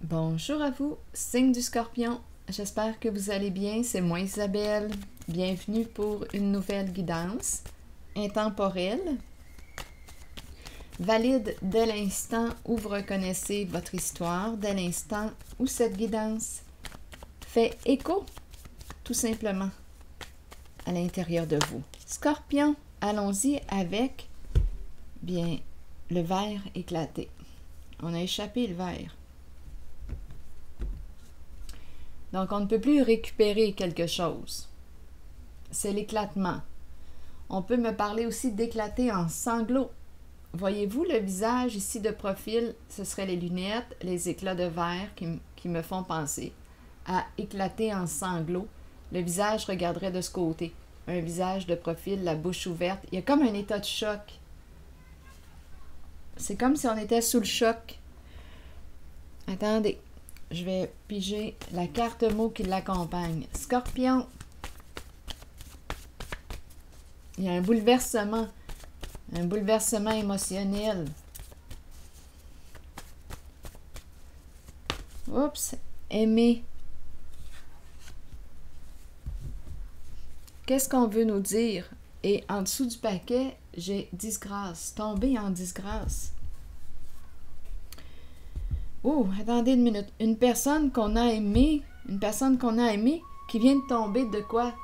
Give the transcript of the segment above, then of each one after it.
Bonjour à vous, signe du Scorpion. J'espère que vous allez bien. C'est moi Isabelle. Bienvenue pour une nouvelle guidance intemporelle, valide dès l'instant où vous reconnaissez votre histoire, dès l'instant où cette guidance fait écho, tout simplement, à l'intérieur de vous. Scorpion, allons-y avec, bien, le verre éclaté. On a échappé le verre. Donc, on ne peut plus récupérer quelque chose. C'est l'éclatement. On peut me parler aussi d'éclater en sanglots. Voyez-vous le visage ici de profil? Ce seraient les lunettes, les éclats de verre qui me font penser à éclater en sanglots. Le visage regarderait de ce côté. Un visage de profil, la bouche ouverte. Il y a comme un état de choc. C'est comme si on était sous le choc. Attendez. Je vais piger la carte mot qui l'accompagne. Scorpion. Il y a un bouleversement émotionnel. Oups, aimer. Qu'est-ce qu'on veut nous dire? Et en dessous du paquet, j'ai disgrâce, tomber en disgrâce. Oh, attendez une minute. Une personne qu'on a aimée qui vient de tomber de quoi?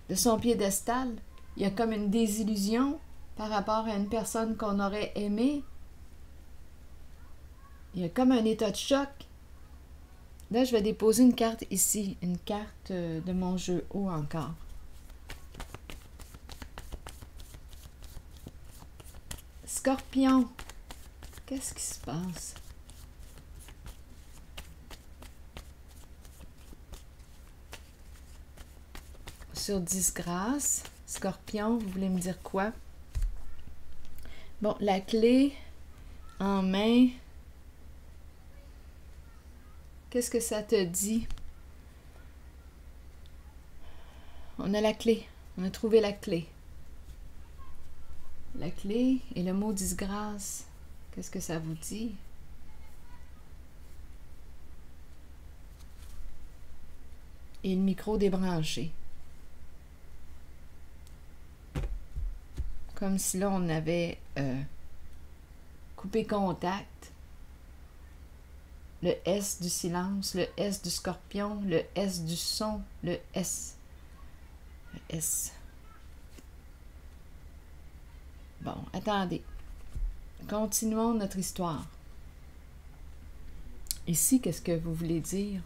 De son piédestal. Il y a comme une désillusion par rapport à une personne qu'on aurait aimée. Il y a comme un état de choc. Là, je vais déposer une carte ici, une carte de mon jeu haut encore. Scorpion. Qu'est-ce qui se passe? Sur disgrâce, Scorpion, vous voulez me dire quoi? Bon, la clé en main. Qu'est-ce que ça te dit? On a la clé. On a trouvé la clé. La clé et le mot disgrâce. Qu'est-ce que ça vous dit? Et le micro débranché. Comme si là, on avait coupé contact. Le S du silence, le S du scorpion, le S du son, le S. Le S. Bon, attendez. Continuons notre histoire. Ici, qu'est-ce que vous voulez dire?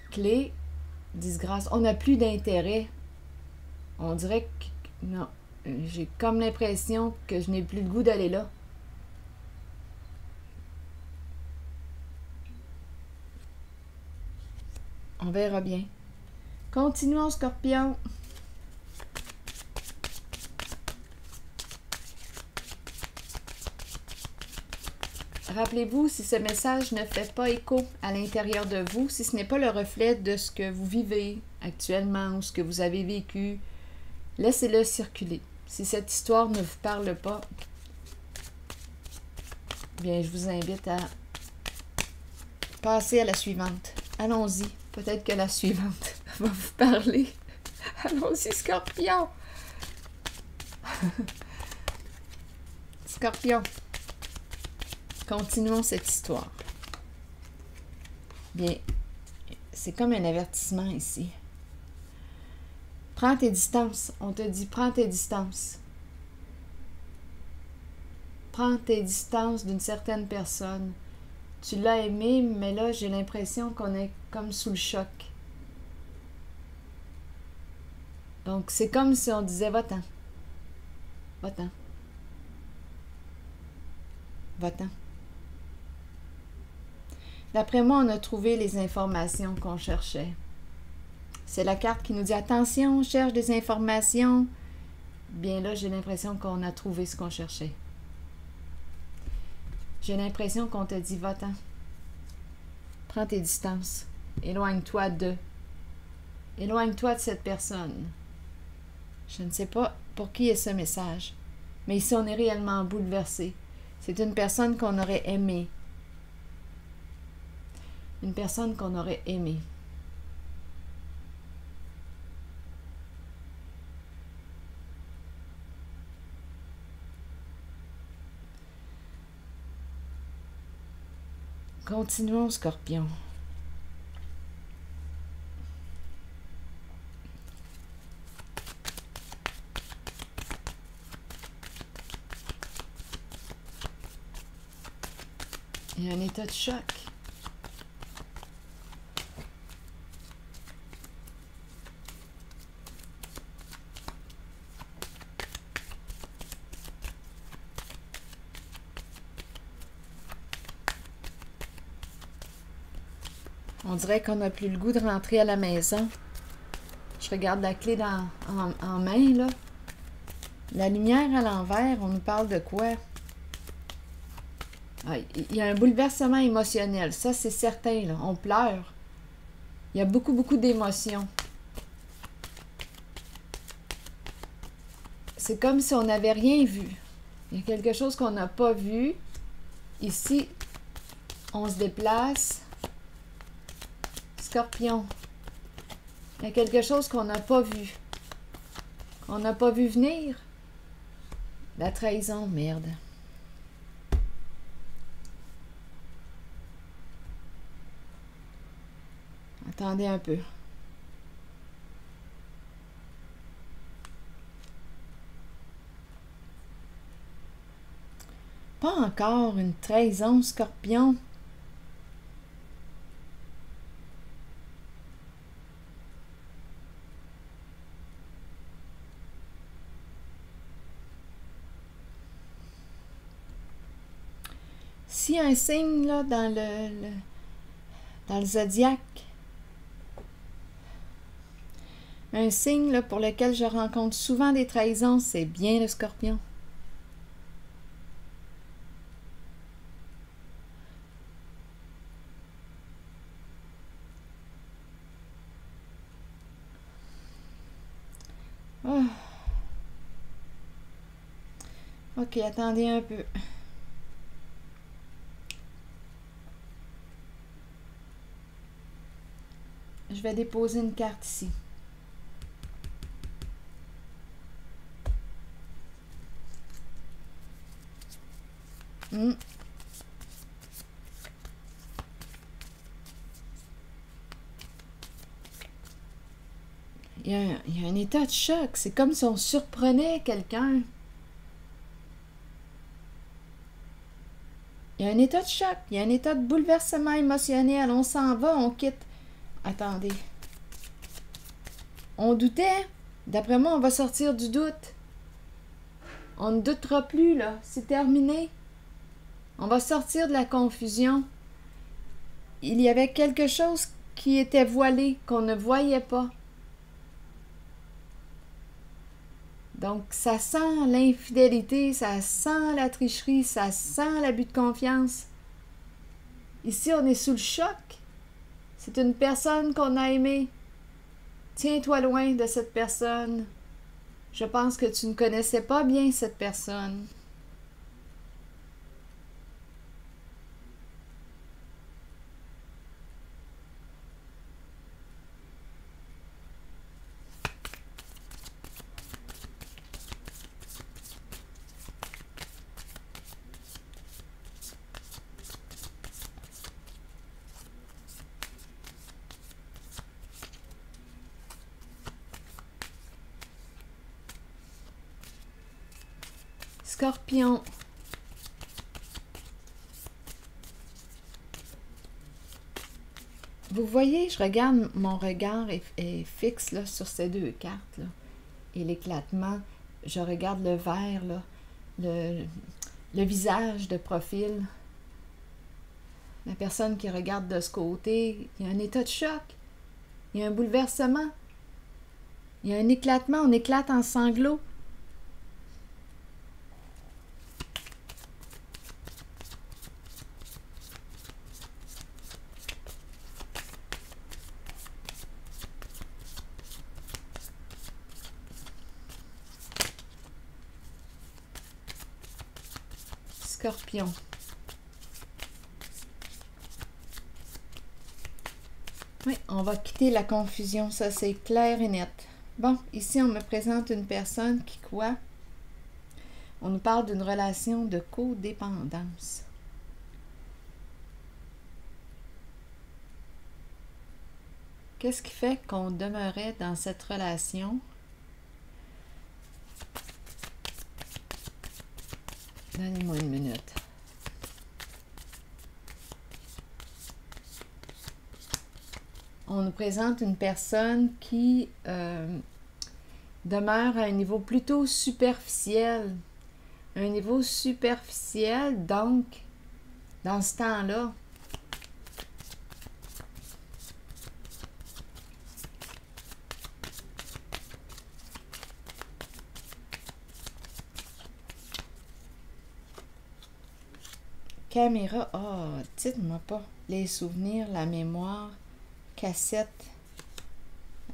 Clé, disgrâce. On n'a plus d'intérêt. On dirait que... Non. J'ai comme l'impression que je n'ai plus le goût d'aller là. On verra bien. Continuons, Scorpion. Rappelez-vous, si ce message ne fait pas écho à l'intérieur de vous, si ce n'est pas le reflet de ce que vous vivez actuellement ou ce que vous avez vécu, laissez-le circuler. Si cette histoire ne vous parle pas, bien, je vous invite à passer à la suivante. Allons-y. Peut-être que la suivante va vous parler. Allons-y, Scorpion. Scorpion. Continuons cette histoire. Bien, c'est comme un avertissement ici. Prends tes distances. On te dit, prends tes distances. Prends tes distances d'une certaine personne. Tu l'as aimé, mais là, j'ai l'impression qu'on est comme sous le choc. Donc, c'est comme si on disait, va-t'en. Va-t'en. Va-t'en. D'après moi, on a trouvé les informations qu'on cherchait. C'est la carte qui nous dit, attention, on cherche des informations. Bien là, j'ai l'impression qu'on a trouvé ce qu'on cherchait. J'ai l'impression qu'on te dit, va-t'en. Prends tes distances. Éloigne-toi de. Éloigne-toi de cette personne. Je ne sais pas pour qui est ce message. Mais ici, on est réellement bouleversé. C'est une personne qu'on aurait aimée. Une personne qu'on aurait aimée. Continuons, Scorpion. Il y a un état de choc. On dirait qu'on n'a plus le goût de rentrer à la maison. Je regarde la clé en main, là. La lumière à l'envers, on nous parle de quoi? Ah, il y a un bouleversement émotionnel, ça c'est certain, là. On pleure. Il y a beaucoup, beaucoup d'émotions. C'est comme si on n'avait rien vu. Il y a quelque chose qu'on n'a pas vu. Ici, on se déplace. Scorpion. Il y a quelque chose qu'on n'a pas vu. Qu'on n'a pas vu venir. La trahison, merde. Attendez un peu. Pas encore une trahison, Scorpion. S'il y a un signe là, dans le zodiaque, un signe là, pour lequel je rencontre souvent des trahisons, c'est bien le Scorpion. Oh. Ok, attendez un peu. Je vais déposer une carte ici. Il y a un état de choc. C'est comme si on surprenait quelqu'un. Il y a un état de choc. Il y a un état de bouleversement émotionnel. On s'en va, on quitte. Attendez. On doutait. D'après moi, on va sortir du doute. On ne doutera plus, là. C'est terminé. On va sortir de la confusion. Il y avait quelque chose qui était voilé, qu'on ne voyait pas. Donc, ça sent l'infidélité, ça sent la tricherie, ça sent l'abus de confiance. Ici, on est sous le choc. C'est une personne qu'on a aimée. Tiens-toi loin de cette personne. Je pense que tu ne connaissais pas bien cette personne. Scorpion. Vous voyez, je regarde, mon regard est fixe là, sur ces deux cartes. Là, et l'éclatement, je regarde le vert, là, le visage de profil. La personne qui regarde de ce côté, il y a un état de choc. Il y a un bouleversement. Il y a un éclatement, on éclate en sanglots. Scorpion. Oui, on va quitter la confusion, ça c'est clair et net. Bon, ici on me présente une personne qui quoi? On nous parle d'une relation de codépendance. Qu'est-ce qui fait qu'on demeurait dans cette relation? Donnez-moi une minute. On nous présente une personne qui demeure à un niveau plutôt superficiel. Un niveau superficiel, donc, dans ce temps-là, caméra, dites-moi pas, les souvenirs, la mémoire, cassette,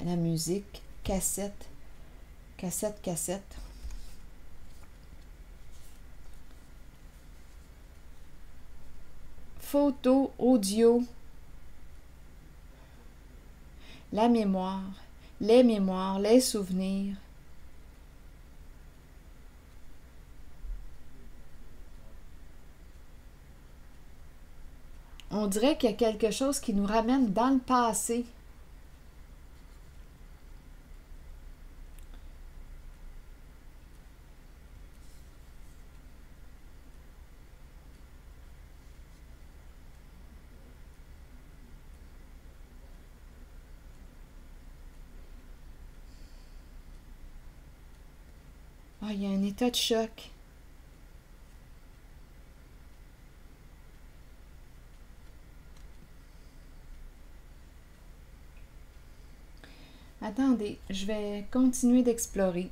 la musique, cassette, photo, audio, la mémoire, les souvenirs. On dirait qu'il y a quelque chose qui nous ramène dans le passé. Ah, il y a un état de choc. Attendez, je vais continuer d'explorer.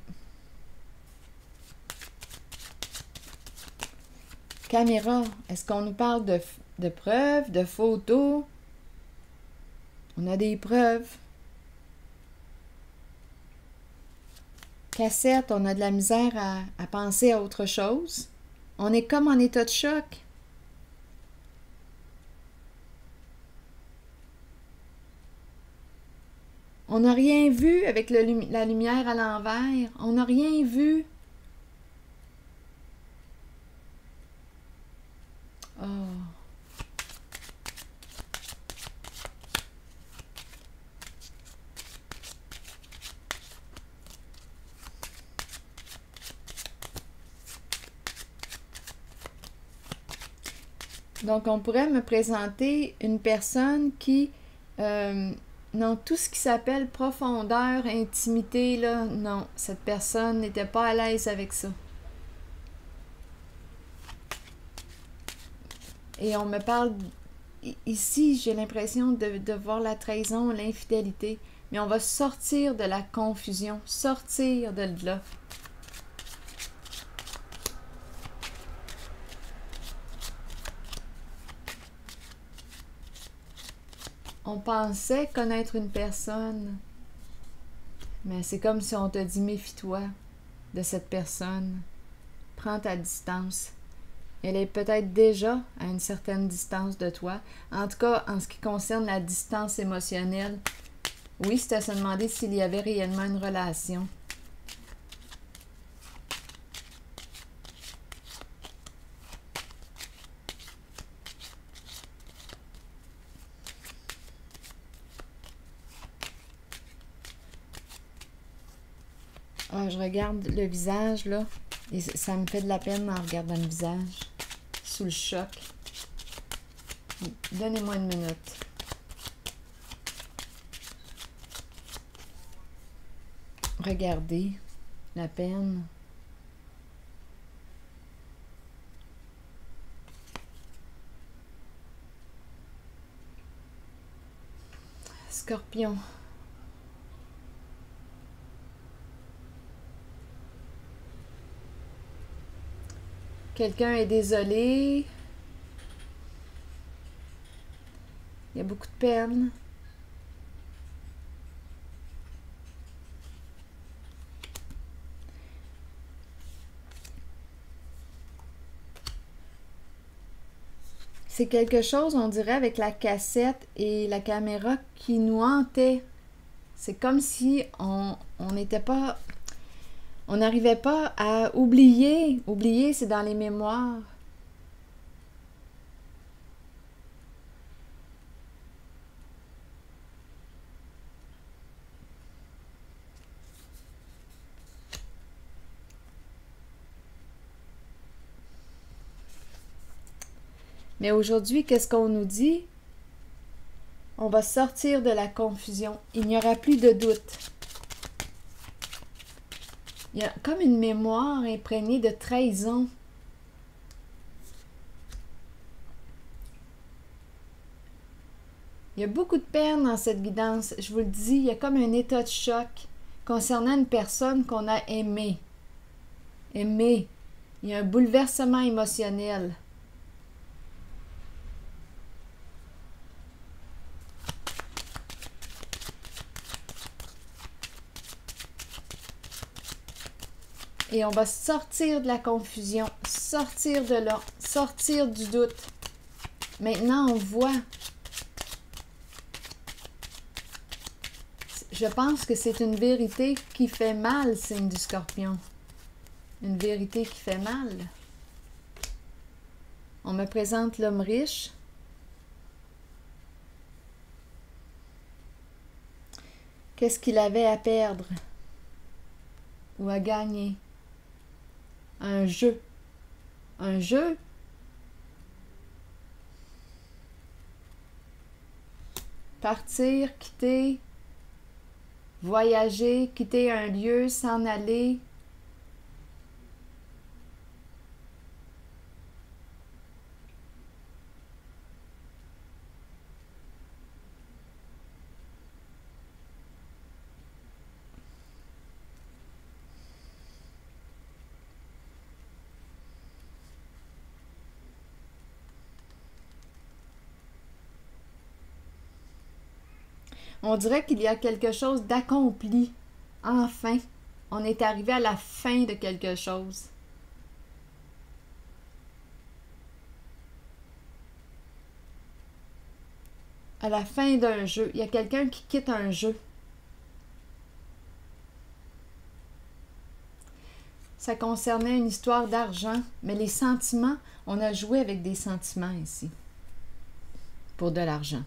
Caméra, est-ce qu'on nous parle de preuves, de photos? On a des preuves. Cassette, on a de la misère à penser à autre chose. On est comme en état de choc. On n'a rien vu avec la lumière à l'envers. On n'a rien vu. Oh. Donc, on pourrait me présenter une personne qui... non, tout ce qui s'appelle profondeur, intimité, là, non, cette personne n'était pas à l'aise avec ça. Et on me parle... Ici, j'ai l'impression de voir la trahison, l'infidélité. Mais on va sortir de la confusion, sortir de là. On pensait connaître une personne, mais c'est comme si on te dit méfie-toi de cette personne. Prends ta distance. Elle est peut-être déjà à une certaine distance de toi. En tout cas, en ce qui concerne la distance émotionnelle, oui, c'est à se demander s'il y avait réellement une relation. Ah, je regarde le visage, là, et ça me fait de la peine en regardant le visage, sous le choc. Donnez-moi une minute. Regardez la peine. Scorpion. Quelqu'un est désolé. Il y a beaucoup de peine. c'est quelque chose, on dirait, avec la cassette et la caméra qui nous hantait. C'est comme si on n'était pas... On n'arrivait pas à oublier. Oublier, c'est dans les mémoires. Mais aujourd'hui, qu'est-ce qu'on nous dit? On va sortir de la confusion. Il n'y aura plus de doute. Il y a comme une mémoire imprégnée de trahison. Il y a beaucoup de peine dans cette guidance. Je vous le dis, il y a comme un état de choc concernant une personne qu'on a aimée. Aimée. Il y a un bouleversement émotionnel. Et on va sortir de la confusion, sortir de là, sortir du doute. Maintenant, on voit. Je pense que c'est une vérité qui fait mal, signe du Scorpion. Une vérité qui fait mal. On me présente l'homme riche. Qu'est-ce qu'il avait à perdre ou à gagner? Un jeu. Un jeu. Partir, quitter, voyager, quitter un lieu, s'en aller. On dirait qu'il y a quelque chose d'accompli. Enfin, on est arrivé à la fin de quelque chose. À la fin d'un jeu. Il y a quelqu'un qui quitte un jeu. Ça concernait une histoire d'argent, mais les sentiments, on a joué avec des sentiments ici. Pour de l'argent.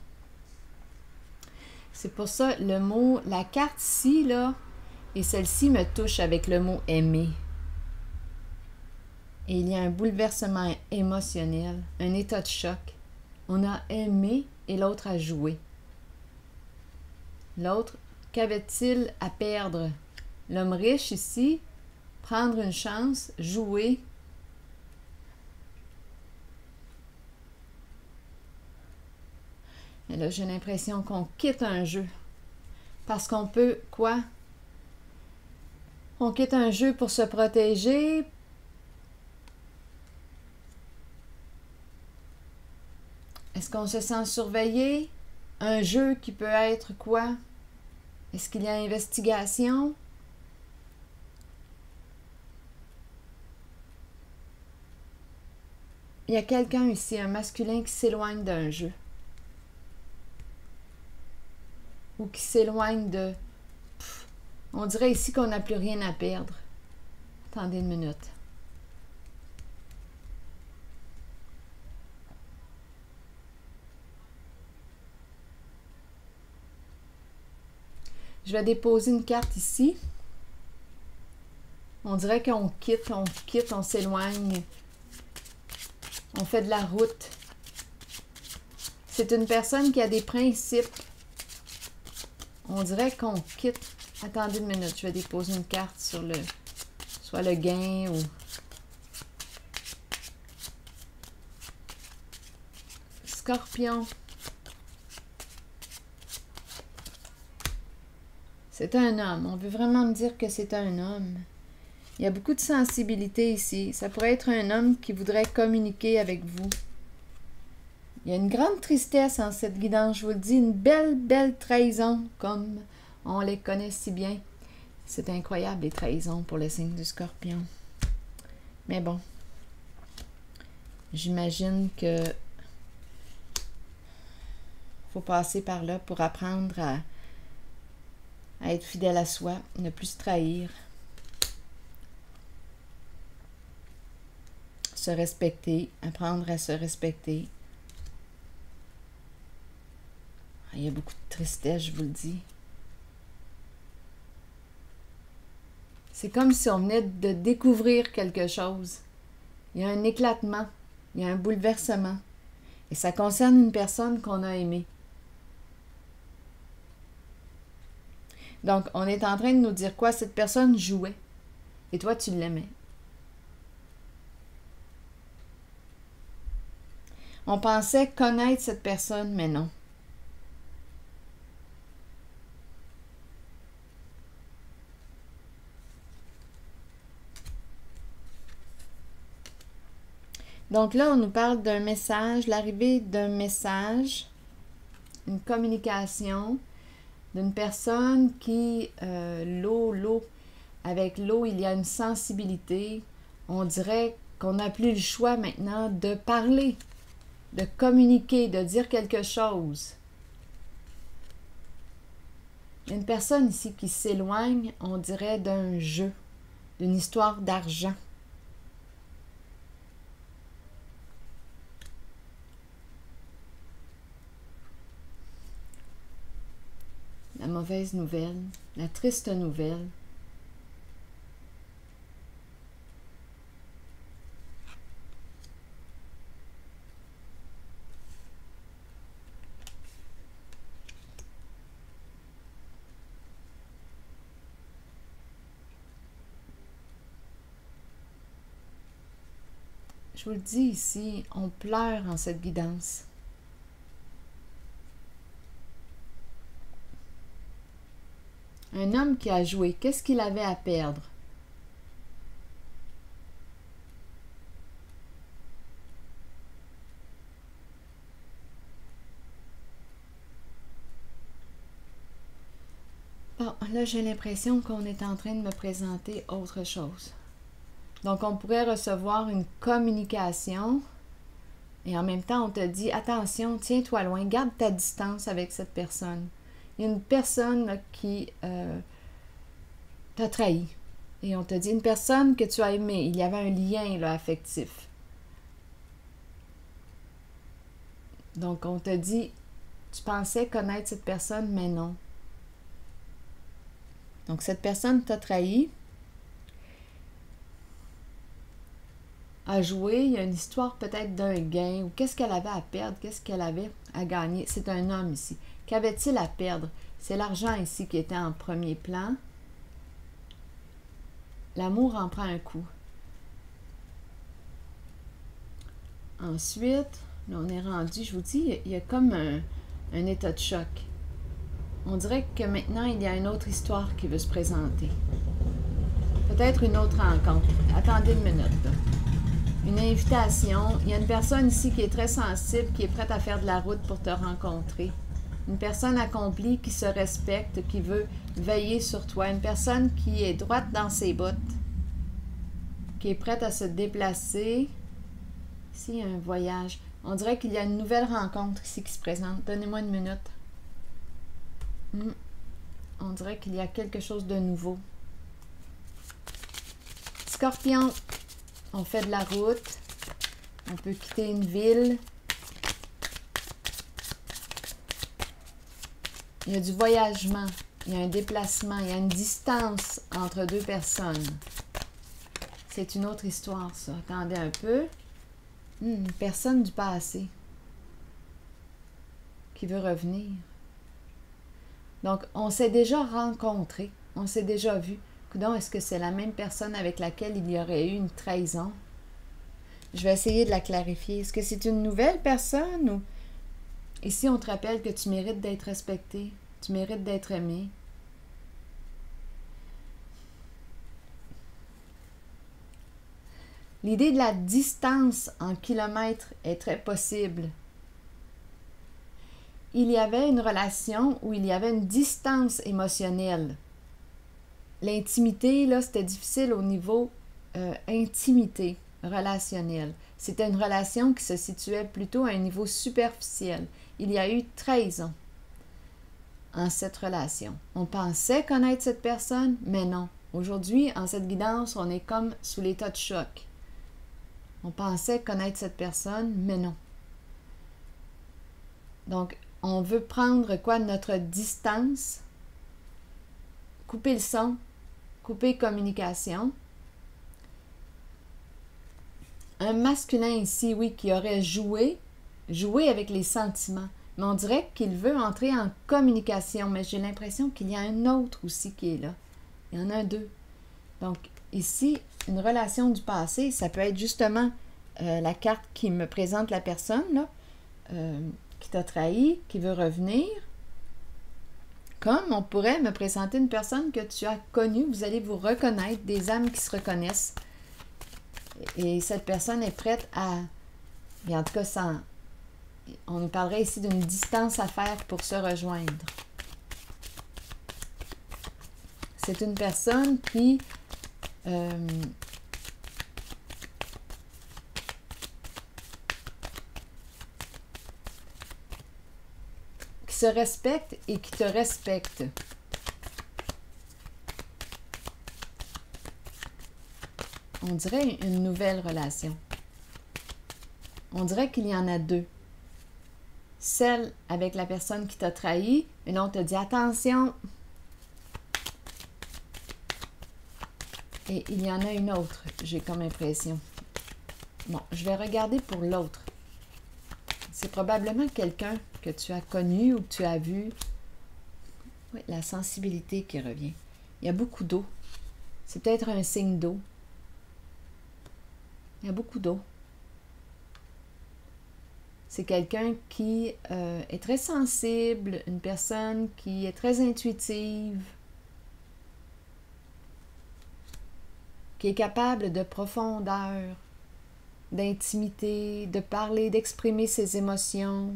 C'est pour ça, le mot, la carte ici, là, et celle-ci me touche avec le mot « aimer ». Et il y a un bouleversement émotionnel, un état de choc. On a aimé et l'autre a joué. L'autre, qu'avait-il à perdre? L'homme riche ici, prendre une chance, jouer. Et là, j'ai l'impression qu'on quitte un jeu. Parce qu'on peut, quoi? On quitte un jeu pour se protéger. Est-ce qu'on se sent surveillé? Un jeu qui peut être quoi? Est-ce qu'il y a investigation? Il y a quelqu'un ici, un masculin qui s'éloigne d'un jeu. Ou qui s'éloigne de... on dirait ici qu'on n'a plus rien à perdre. Attendez une minute. Je vais déposer une carte ici. On dirait qu'on quitte, on s'éloigne. On fait de la route. C'est une personne qui a des principes. On dirait qu'on quitte. Attendez une minute, je vais déposer une carte sur le... soit le gain ou... Scorpion. C'est un homme. On veut vraiment me dire que c'est un homme. Il y a beaucoup de sensibilité ici. Ça pourrait être un homme qui voudrait communiquer avec vous. Il y a une grande tristesse en cette guidance. Je vous le dis, une belle, belle trahison, comme on les connaît si bien. C'est incroyable, les trahisons pour le signe du Scorpion. Mais bon, j'imagine que Il faut passer par là pour apprendre à être fidèle à soi, ne plus se trahir, se respecter, apprendre à se respecter. Il y a beaucoup de tristesse, je vous le dis. C'est comme si on venait de découvrir quelque chose. Il y a un éclatement, il y a un bouleversement. Et ça concerne une personne qu'on a aimée. Donc, on est en train de nous dire quoi? Cette personne jouait. Et toi, tu l'aimais. On pensait connaître cette personne, mais non. Donc là, on nous parle d'un message, l'arrivée d'un message, une communication d'une personne qui, avec l'eau, il y a une sensibilité. On dirait qu'on n'a plus le choix maintenant de parler, de communiquer, de dire quelque chose. Il y a une personne ici qui s'éloigne, on dirait d'un jeu, d'une histoire d'argent. La mauvaise nouvelle, la triste nouvelle. Je vous le dis ici, on pleure en cette guidance. Un homme qui a joué, qu'est-ce qu'il avait à perdre? Bon, là, j'ai l'impression qu'on est en train de me présenter autre chose. Donc, on pourrait recevoir une communication et en même temps, on te dit, attention, tiens-toi loin, garde ta distance avec cette personne. Il y a une personne là, qui t'a trahi. Et on te dit, une personne que tu as aimée, il y avait un lien là, affectif. Donc, on te dit, tu pensais connaître cette personne, mais non. Donc, cette personne t'a trahi, a joué, il y a une histoire peut-être d'un gain, ou qu'est-ce qu'elle avait à perdre, qu'est-ce qu'elle avait à gagner. C'est un homme ici. Qu'avait-il à perdre? C'est l'argent ici qui était en premier plan. L'amour en prend un coup. Ensuite, là on est rendu, je vous dis, il y a comme un état de choc. On dirait que maintenant, il y a une autre histoire qui veut se présenter. Peut-être une autre rencontre. Attendez une minute. Là. Une invitation. Il y a une personne ici qui est très sensible, qui est prête à faire de la route pour te rencontrer. Une personne accomplie qui se respecte, qui veut veiller sur toi. Une personne qui est droite dans ses bottes, qui est prête à se déplacer. Ici, il y a un voyage. On dirait qu'il y a une nouvelle rencontre ici qui se présente. Donnez-moi une minute. On dirait qu'il y a quelque chose de nouveau. Scorpion, on fait de la route. On peut quitter une ville. Il y a du voyagement, il y a un déplacement, il y a une distance entre deux personnes. C'est une autre histoire, ça. Attendez un peu. Une personne du passé qui veut revenir. Donc, on s'est déjà rencontrés, on s'est déjà vu. Coudonc, est-ce que c'est la même personne avec laquelle il y aurait eu une trahison? Je vais essayer de la clarifier. Est-ce que c'est une nouvelle personne ou... Ici, on te rappelle que tu mérites d'être respecté, tu mérites d'être aimé. L'idée de la distance en kilomètres est très possible. Il y avait une relation où il y avait une distance émotionnelle. L'intimité, là, c'était difficile au niveau intimité. relationnel. C'était une relation qui se situait plutôt à un niveau superficiel. Il y a eu trahison en cette relation. On pensait connaître cette personne, mais non. Aujourd'hui, en cette guidance, on est comme sous l'état de choc. On pensait connaître cette personne, mais non. Donc, on veut prendre quoi? Notre distance, couper le son, couper communication. Un masculin ici, oui, qui aurait joué avec les sentiments. Mais on dirait qu'il veut entrer en communication, mais j'ai l'impression qu'il y a un autre aussi qui est là. Il y en a deux. Donc, ici, une relation du passé, ça peut être justement la carte qui me présente la personne, là, qui t'a trahi, qui veut revenir. Comme on pourrait me présenter une personne que tu as connue, vous allez vous reconnaître, des âmes qui se reconnaissent. Et cette personne est prête à... Et en tout cas, on nous parlerait ici d'une distance à faire pour se rejoindre. C'est une personne qui... qui se respecte et qui te respecte. On dirait une nouvelle relation. On dirait qu'il y en a deux. Celle avec la personne qui t'a trahi, et là on te dit attention. Et il y en a une autre, j'ai comme impression. Bon, je vais regarder pour l'autre. C'est probablement quelqu'un que tu as connu ou que tu as vu. Oui, la sensibilité qui revient. Il y a beaucoup d'eau. C'est peut-être un signe d'eau. Il y a beaucoup d'eau. C'est quelqu'un qui est très sensible, une personne qui est très intuitive, qui est capable de profondeur, d'intimité, de parler, d'exprimer ses émotions.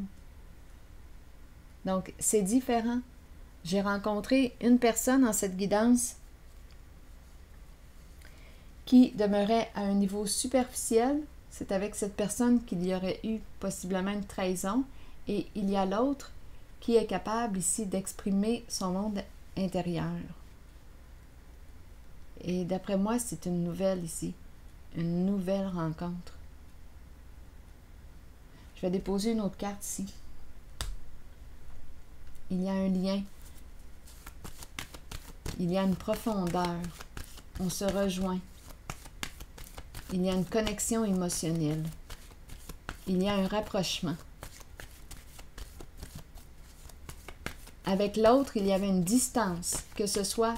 Donc, c'est différent. J'ai rencontré une personne en cette guidance qui demeurait à un niveau superficiel. C'est avec cette personne qu'il y aurait eu possiblement une trahison. Et il y a l'autre qui est capable ici d'exprimer son monde intérieur. Et d'après moi, c'est une nouvelle ici. Une nouvelle rencontre. Je vais déposer une autre carte ici. Il y a un lien. Il y a une profondeur. On se rejoint. Il y a une connexion émotionnelle. Il y a un rapprochement. Avec l'autre, il y avait une distance, que ce soit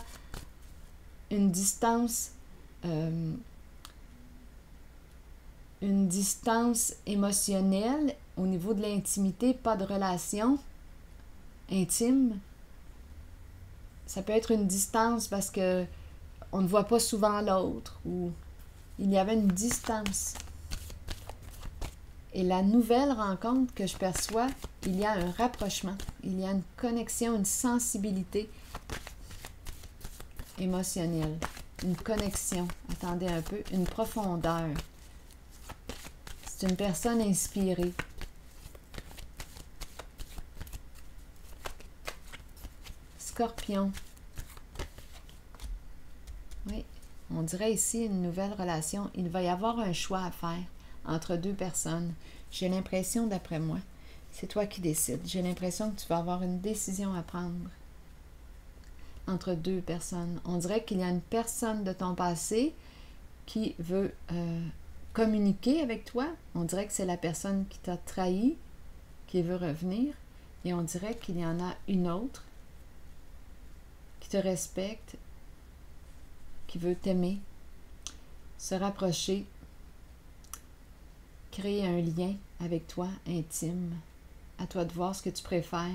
une distance émotionnelle au niveau de l'intimité, pas de relation intime. Ça peut être une distance parce que on ne voit pas souvent l'autre ou il y avait une distance. Et la nouvelle rencontre que je perçois, il y a un rapprochement, il y a une connexion, une sensibilité émotionnelle, une connexion, attendez un peu, une profondeur. C'est une personne inspirée. Scorpion. Oui, on dirait ici une nouvelle relation. Il va y avoir un choix à faire entre deux personnes. J'ai l'impression, d'après moi, c'est toi qui décides. J'ai l'impression que tu vas avoir une décision à prendre entre deux personnes. On dirait qu'il y a une personne de ton passé qui veut communiquer avec toi. On dirait que c'est la personne qui t'a trahi, qui veut revenir. Et on dirait qu'il y en a une autre qui te respecte, qui veut t'aimer, se rapprocher, créer un lien avec toi intime. À toi de voir ce que tu préfères.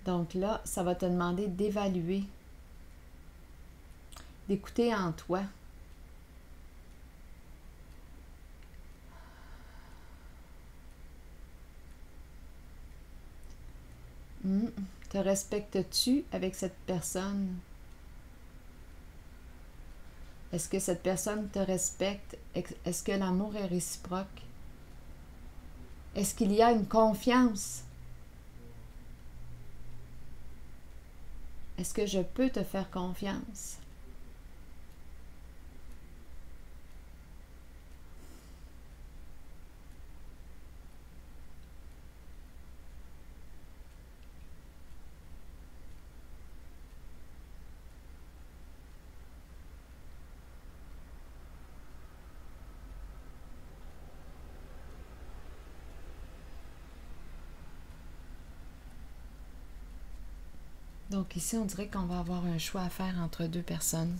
Donc là, ça va te demander d'évaluer, d'écouter en toi. Te respectes-tu avec cette personne? Est-ce que cette personne te respecte? Est-ce que l'amour est réciproque? Est-ce qu'il y a une confiance? Est-ce que je peux te faire confiance? Donc ici, on dirait qu'on va avoir un choix à faire entre deux personnes.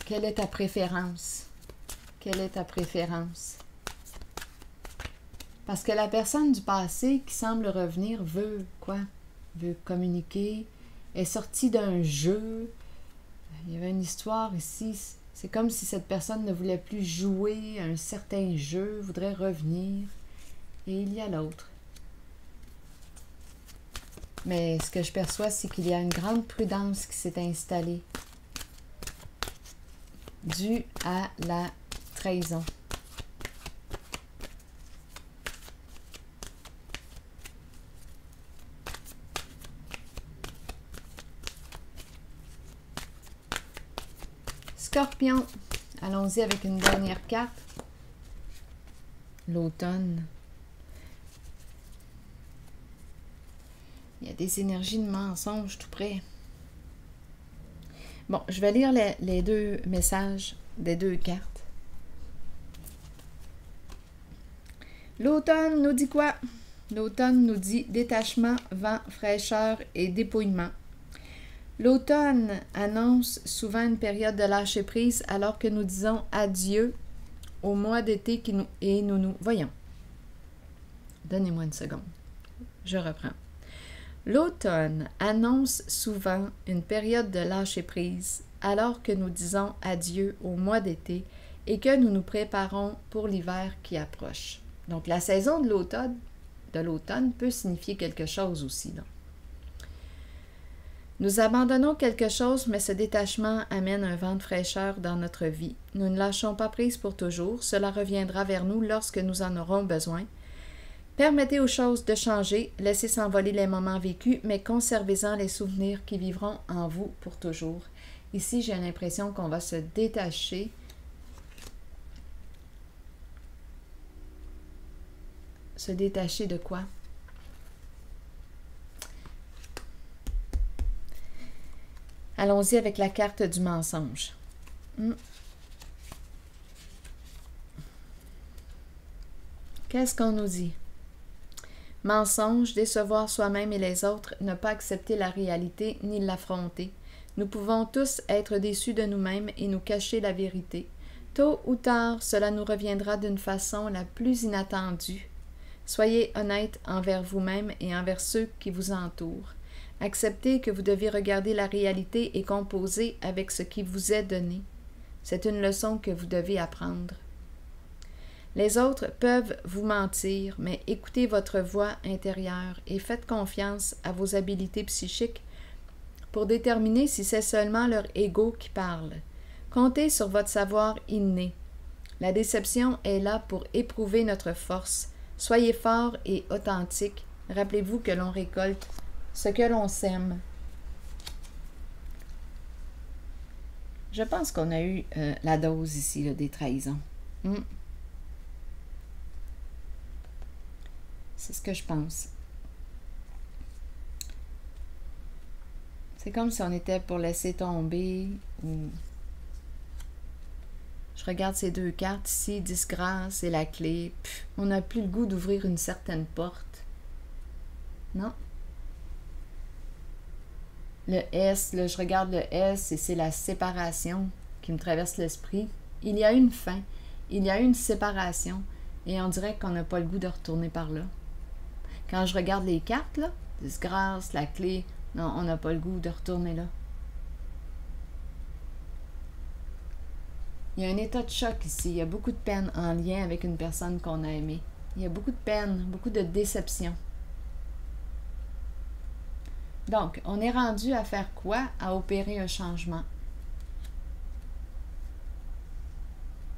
Quelle est ta préférence? Quelle est ta préférence? Parce que la personne du passé qui semble revenir veut quoi? Veut communiquer, est sortie d'un jeu. Il y avait une histoire ici. C'est comme si cette personne ne voulait plus jouer à un certain jeu, voudrait revenir. Et il y a l'autre. Mais ce que je perçois, c'est qu'il y a une grande prudence qui s'est installée, due à la trahison. Scorpion, allons-y avec une dernière carte. L'automne. Il y a des énergies de mensonge tout près. Bon, je vais lire les deux messages des deux cartes. L'automne nous dit quoi? L'automne nous dit détachement, vent, fraîcheur et dépouillement. L'automne annonce souvent une période de lâcher-prise alors que nous disons adieu au mois d'été qui nous... Et nous... Voyons. Donnez-moi une seconde. Je reprends. L'automne annonce souvent une période de lâcher-prise alors que nous disons adieu au mois d'été et que nous nous préparons pour l'hiver qui approche. Donc, la saison de l'automne peut signifier quelque chose aussi, là. Nous abandonnons quelque chose, mais ce détachement amène un vent de fraîcheur dans notre vie. Nous ne lâchons pas prise pour toujours. Cela reviendra vers nous lorsque nous en aurons besoin. Permettez aux choses de changer, laissez s'envoler les moments vécus, mais conservez-en les souvenirs qui vivront en vous pour toujours. Ici, j'ai l'impression qu'on va se détacher. Se détacher de quoi? Allons-y avec la carte du mensonge. Qu'est-ce qu'on nous dit? Mensonge, décevoir soi-même et les autres, ne pas accepter la réalité ni l'affronter. Nous pouvons tous être déçus de nous-mêmes et nous cacher la vérité. Tôt ou tard, cela nous reviendra d'une façon la plus inattendue. Soyez honnête envers vous-même et envers ceux qui vous entourent. Acceptez que vous devez regarder la réalité et composer avec ce qui vous est donné. C'est une leçon que vous devez apprendre. Les autres peuvent vous mentir, mais écoutez votre voix intérieure et faites confiance à vos habiletés psychiques pour déterminer si c'est seulement leur ego qui parle. Comptez sur votre savoir inné. La déception est là pour éprouver notre force. Soyez fort et authentique. Rappelez-vous que l'on récolte ce que l'on sème. Je pense qu'on a eu la dose ici là, des trahisons. C'est ce que je pense. C'est comme si on était pour laisser tomber ou... Je regarde ces deux cartes ici, disgrâce et la clé. On n'a plus le goût d'ouvrir une certaine porte. Non? Le S, là, je regarde le S et c'est la séparation qui me traverse l'esprit. Il y a une fin, il y a une séparation et on dirait qu'on n'a pas le goût de retourner par là. Quand je regarde les cartes, là, disgrâce, la clé, non, on n'a pas le goût de retourner là. Il y a un état de choc ici. Il y a beaucoup de peine en lien avec une personne qu'on a aimée. Il y a beaucoup de peine, beaucoup de déception. Donc, on est rendu à faire quoi? À opérer un changement.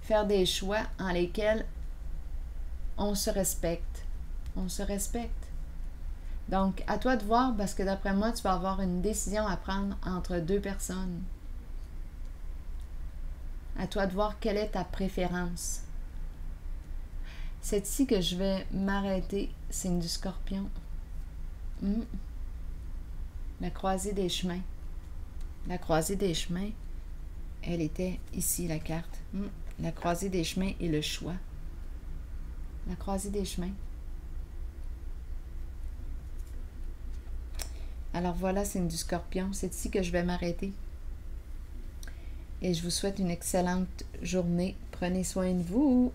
Faire des choix en lesquels on se respecte. On se respecte. Donc, à toi de voir, parce que d'après moi, tu vas avoir une décision à prendre entre deux personnes. À toi de voir quelle est ta préférence. C'est ici que je vais m'arrêter, signe du Scorpion. La croisée des chemins. La croisée des chemins, elle était ici, la carte. La croisée des chemins et le choix. La croisée des chemins. Alors voilà, signe du Scorpion. C'est ici que je vais m'arrêter. Et je vous souhaite une excellente journée. Prenez soin de vous.